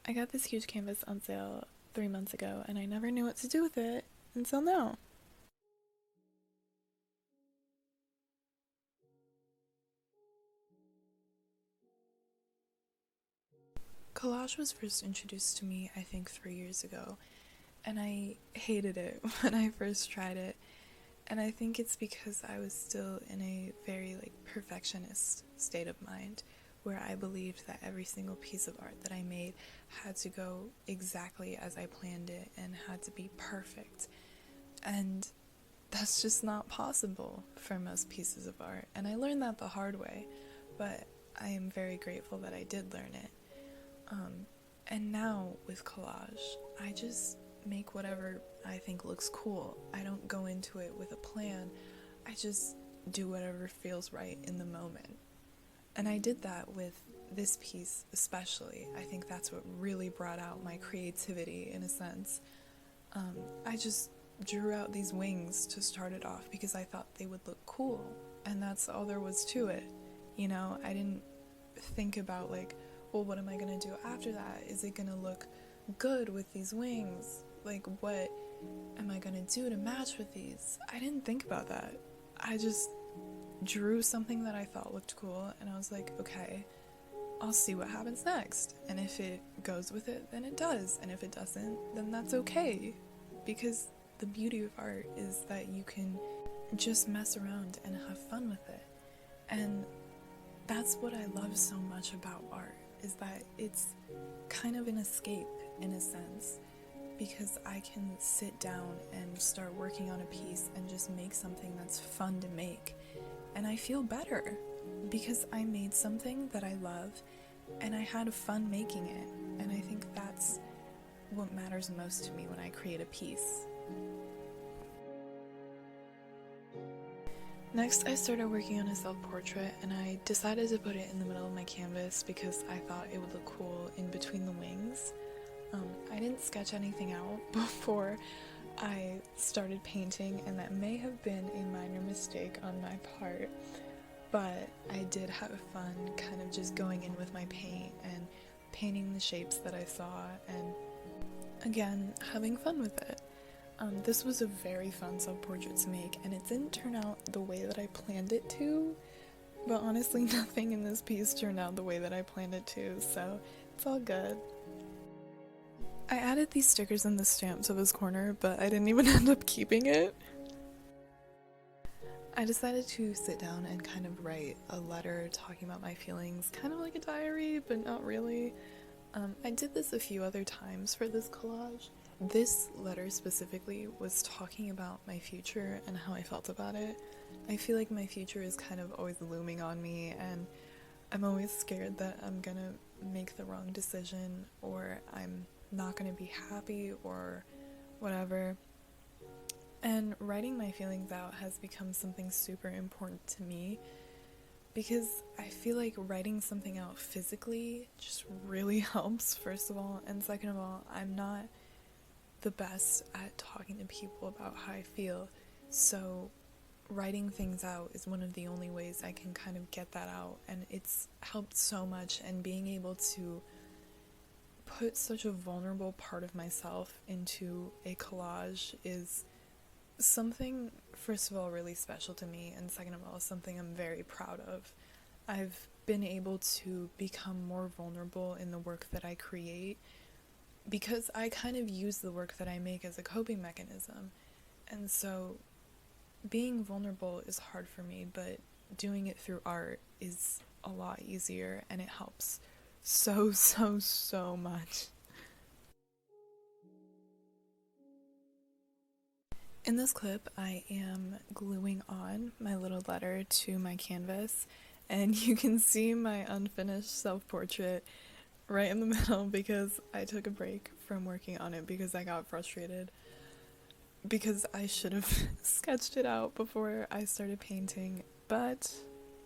I got this huge canvas on sale 3 months ago, and I never knew what to do with it until now. Collage was first introduced to me, I think, 3 years ago, and I hated it when I first tried it. And I think it's because I was still in a very perfectionist state of mind where I believed that every single piece of art that I made had to go exactly as I planned it and had to be perfect. And that's just not possible for most pieces of art. And I learned that the hard way, but I am very grateful that I did learn it. And now with collage, I just make whatever I think looks cool. I don't go into it with a plan. I just do whatever feels right in the moment. And I did that with this piece especially. I think that's what really brought out my creativity in a sense. I just drew out these wings to start it off because I thought they would look cool, and that's all there was to it. I didn't think about well, what am I gonna do after that? Is it gonna look good with these wings? What am I gonna do to match with these? I didn't think about that. I just drew something that I thought looked cool, and I was like, okay, I'll see what happens next. And if it goes with it, then it does. And if it doesn't, then that's okay. Because the beauty of art is that you can just mess around and have fun with it. And that's what I love so much about art, is that it's kind of an escape in a sense, because I can sit down and start working on a piece and just make something that's fun to make. And I feel better because I made something that I love and I had fun making it. And I think that's what matters most to me when I create a piece. Next, I started working on a self-portrait, and I decided to put it in the middle of my canvas because I thought it would look cool in between the wings. I didn't sketch anything out before I started painting, and that may have been a minor mistake on my part, but I did have fun kind of just going in with my paint and painting the shapes that I saw, and again, having fun with it. This was a very fun self-portrait to make, and it didn't turn out the way that I planned it to, but honestly nothing in this piece turned out the way that I planned it to, so it's all good. I added these stickers in the stamp to this corner, but I didn't even end up keeping it. I decided to sit down and kind of write a letter talking about my feelings, kind of like a diary, but not really. I did this a few other times for this collage. This letter specifically was talking about my future and how I felt about it. I feel like my future is kind of always looming on me, and I'm always scared that I'm gonna make the wrong decision, or I'm not gonna be happy, or whatever. And writing my feelings out has become something super important to me, because I feel like writing something out physically just really helps, first of all, and second of all, I'm not the best at talking to people about how I feel, so writing things out is one of the only ways I can kind of get that out, and it's helped so much. And being able to put such a vulnerable part of myself into a collage is something, first of all, really special to me, and second of all, something I'm very proud of. I've been able to become more vulnerable in the work that I create because I kind of use the work that I make as a coping mechanism. And so being vulnerable is hard for me, but doing it through art is a lot easier, and it helps so much. In this clip, I am gluing on my little letter to my canvas, and you can see my unfinished self-portrait right in the middle because I took a break from working on it because I got frustrated, because I should have sketched it out before I started painting, but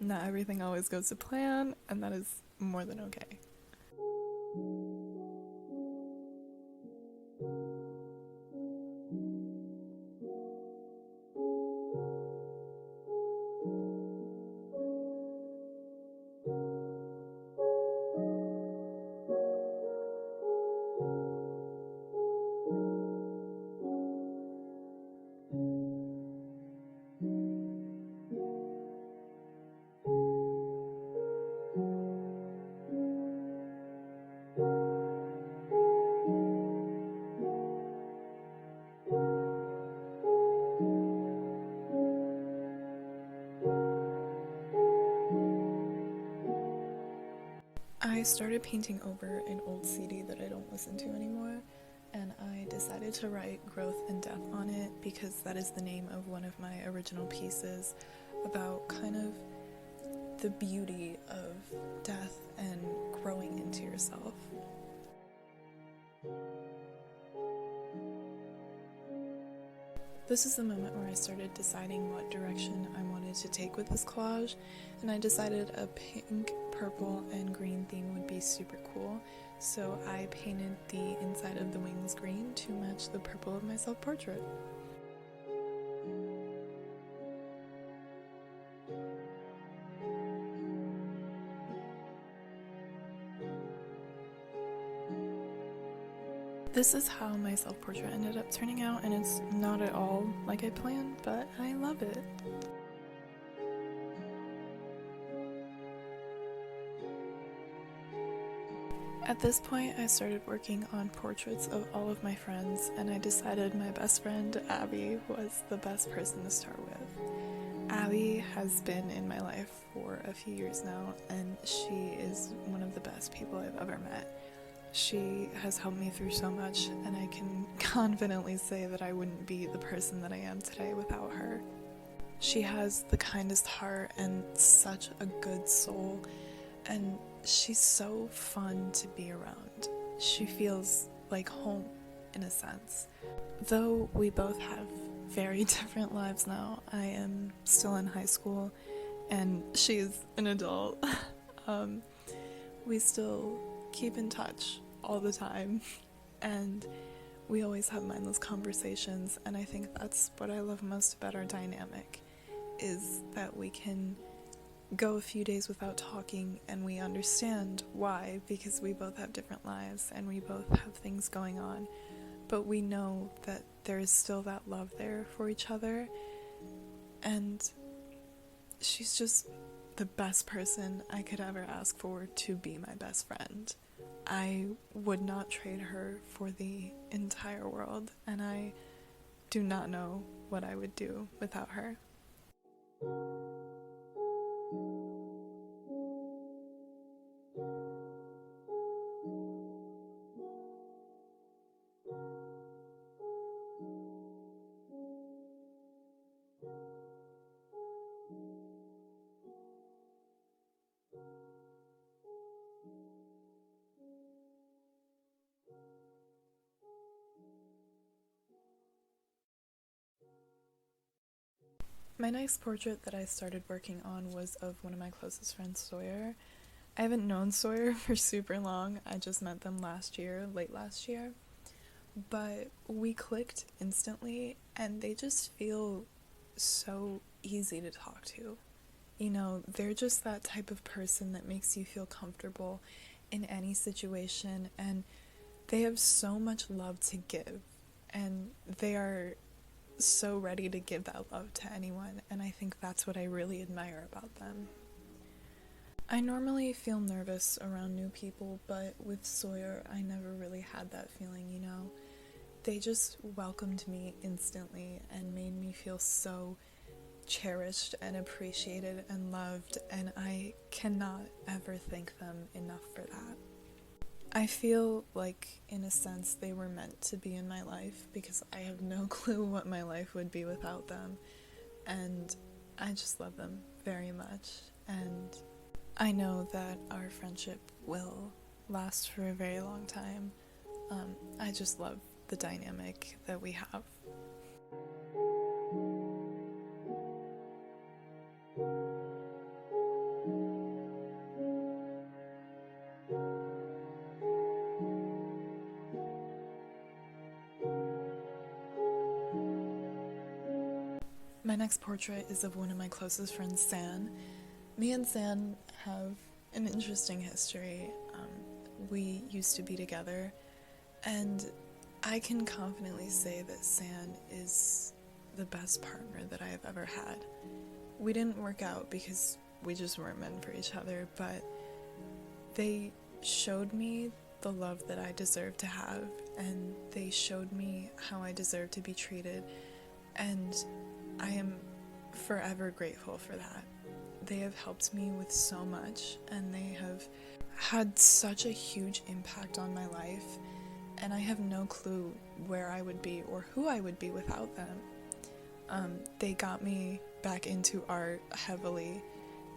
not everything always goes to plan, and that is more than okay. I started painting over an old CD that I don't listen to anymore, and I decided to write Growth and Death on it because that is the name of one of my original pieces about kind of the beauty of death and growing into yourself. This is the moment where I started deciding what direction I wanted to take with this collage, and I decided a pink, purple, and green theme would be super cool, so I painted the inside of the wings green to match the purple of my self-portrait. This is how my self-portrait ended up turning out, and it's not at all like I planned, but I love it. At this point, I started working on portraits of all of my friends, and I decided my best friend, Abby, was the best person to start with. Abby has been in my life for a few years now, and she is one of the best people I've ever met. She has helped me through so much, and I can confidently say that I wouldn't be the person that I am today without her. She has the kindest heart and such a good soul, and she's so fun to be around. She feels like home, in a sense. Though we both have very different lives now, I am still in high school, and she's an adult. We still keep in touch all the time, and we always have mindless conversations, and I think that's what I love most about our dynamic, is that we can go a few days without talking and we understand why, because we both have different lives and we both have things going on, but we know that there is still that love there for each other, and she's just the best person I could ever ask for to be my best friend. I would not trade her for the entire world, and I do not know what I would do without her. My next portrait that I started working on was of one of my closest friends, Sawyer. I haven't known Sawyer for super long, I just met them late last year, but we clicked instantly, and they just feel so easy to talk to. You know, they're just that type of person that makes you feel comfortable in any situation, and they have so much love to give, and they are so ready to give that love to anyone, and I think that's what I really admire about them. I normally feel nervous around new people, but with Sawyer, I never really had that feeling, you know? They just welcomed me instantly and made me feel so cherished and appreciated and loved, and I cannot ever thank them enough for that. I feel like, in a sense, they were meant to be in my life because I have no clue what my life would be without them, and I just love them very much, and I know that our friendship will last for a very long time. I just love the dynamic that we have. My next portrait is of one of my closest friends, San. Me and San have an interesting history. We used to be together, and I can confidently say that San is the best partner that I have ever had. We didn't work out because we just weren't meant for each other, but they showed me the love that I deserve to have, and they showed me how I deserve to be treated, and I am forever grateful for that. They have helped me with so much, and they have had such a huge impact on my life, and I have no clue where I would be or who I would be without them. They got me back into art heavily,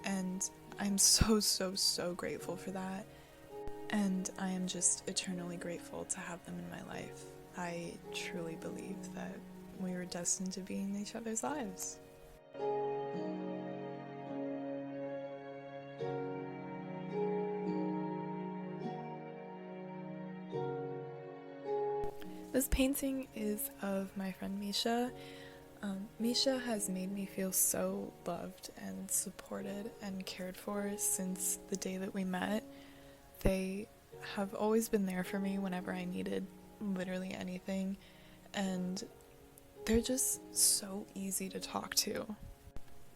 and I'm so grateful for that. And I am just eternally grateful to have them in my life. I truly believe that we were destined to be in each other's lives. This painting is of my friend Misha. Misha has made me feel so loved and supported and cared for since the day that we met. They have always been there for me whenever I needed literally anything, and they're just so easy to talk to.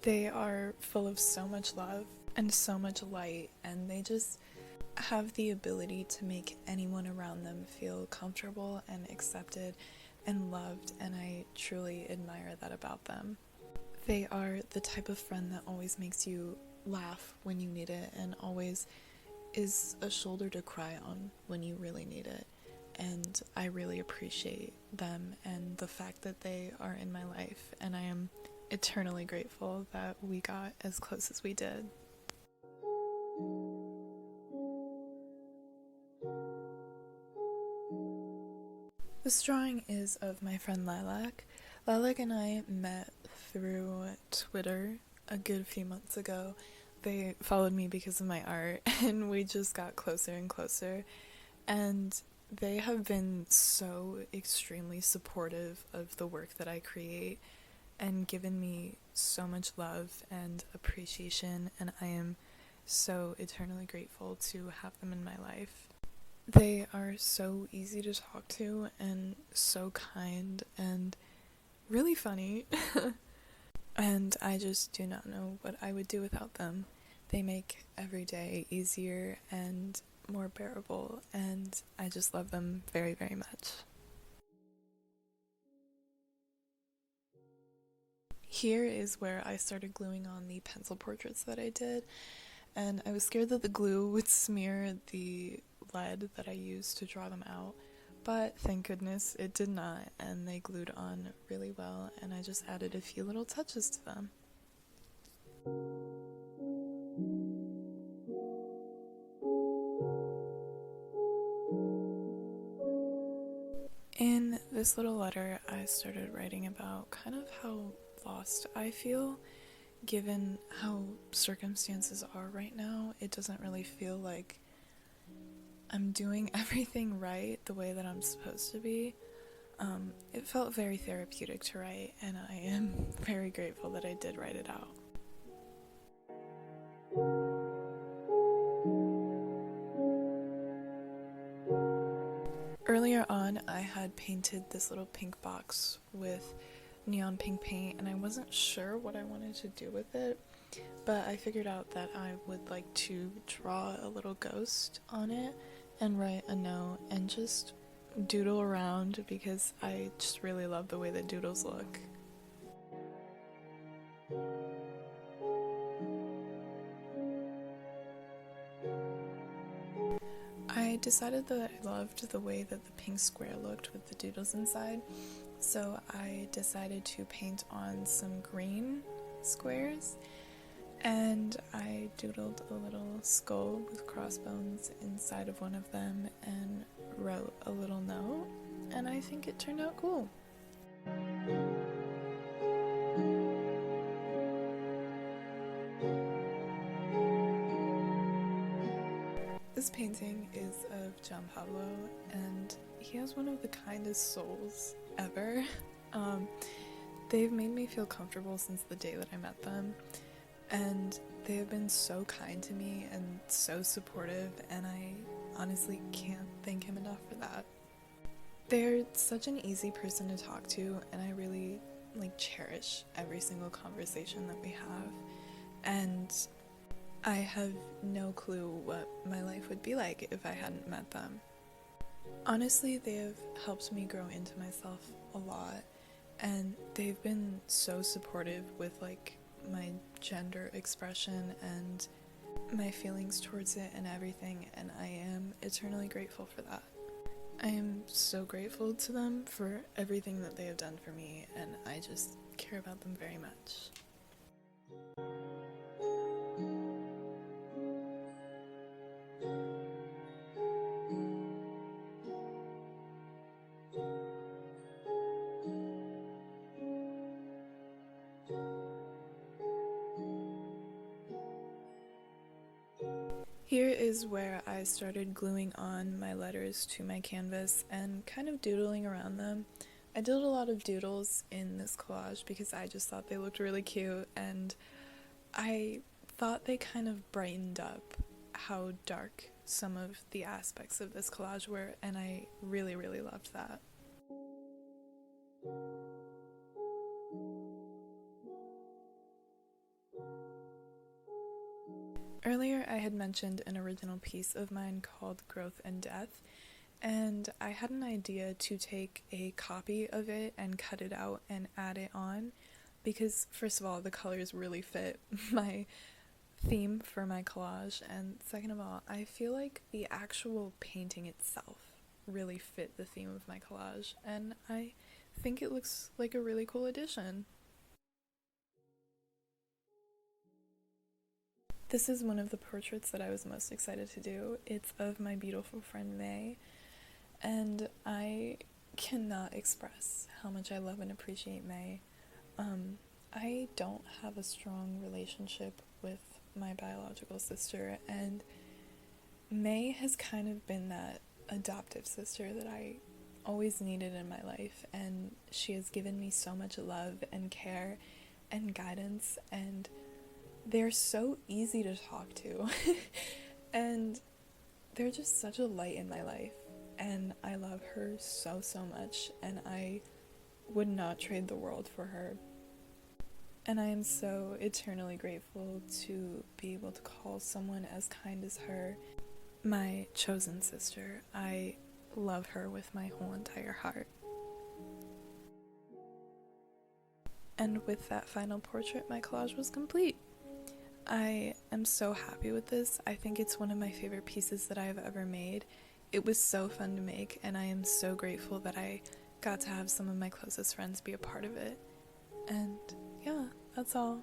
They are full of so much love and so much light, and they just have the ability to make anyone around them feel comfortable and accepted and loved, and I truly admire that about them. They are the type of friend that always makes you laugh when you need it, and always is a shoulder to cry on when you really need it. And I really appreciate them and the fact that they are in my life, and I am eternally grateful that we got as close as we did. This drawing is of my friend Lilac. Lilac and I met through Twitter a good few months ago. They followed me because of my art, and we just got closer and closer. And they have been so extremely supportive of the work that I create and given me so much love and appreciation, and I am so eternally grateful to have them in my life. They are so easy to talk to and so kind and really funny. And I just do not know what I would do without them. They make every day easier and more bearable, and I just love them very, very much. Here is where I started gluing on the pencil portraits that I did, and I was scared that the glue would smear the lead that I used to draw them out, but thank goodness it did not, and they glued on really well, and I just added a few little touches to them. In this little letter, I started writing about kind of how lost I feel given how circumstances are right now. It doesn't really feel like I'm doing everything right the way that I'm supposed to be. It felt very therapeutic to write, and I am very grateful that I did write it out. Earlier on, I had painted this little pink box with neon pink paint, and I wasn't sure what I wanted to do with it, but I figured out that I would like to draw a little ghost on it and write a note and just doodle around because I just really love the way that doodles look. I decided that I loved the way that the pink square looked with the doodles inside, so I decided to paint on some green squares, and I doodled a little skull with crossbones inside of one of them and wrote a little note, and I think it turned out cool. This painting is of Gian Pablo, and he has one of the kindest souls ever. They've made me feel comfortable since the day that I met them, and they have been so kind to me and so supportive, and I honestly can't thank him enough for that. They're such an easy person to talk to, and I really cherish every single conversation that we have, and I have no clue what my life would be like if I hadn't met them. Honestly, they have helped me grow into myself a lot, and they've been so supportive with my gender expression and my feelings towards it and everything, and I am eternally grateful for that. I am so grateful to them for everything that they have done for me, and I just care about them very much. Here is where I started gluing on my letters to my canvas and kind of doodling around them. I did a lot of doodles in this collage because I just thought they looked really cute, and I thought they kind of brightened up how dark some of the aspects of this collage were, and I really, really loved that. Earlier, I had mentioned an original piece of mine called Growth and Death, and I had an idea to take a copy of it and cut it out and add it on because, first of all, the colors really fit my theme for my collage, and second of all, I feel like the actual painting itself really fit the theme of my collage, and I think it looks like a really cool addition. This is one of the portraits that I was most excited to do. It's of my beautiful friend May, and I cannot express how much I love and appreciate May. I don't have a strong relationship with my biological sister, and May has kind of been that adoptive sister that I always needed in my life, and she has given me so much love and care and guidance, and they're so easy to talk to and they're just such a light in my life, and I love her so much, and I would not trade the world for her. And I am so eternally grateful to be able to call someone as kind as her my chosen sister. I love her with my whole entire heart. And with that final portrait, my collage was complete. I am so happy with this. I think it's one of my favorite pieces that I have ever made. It was so fun to make, and I am so grateful that I got to have some of my closest friends be a part of it. And yeah, that's all.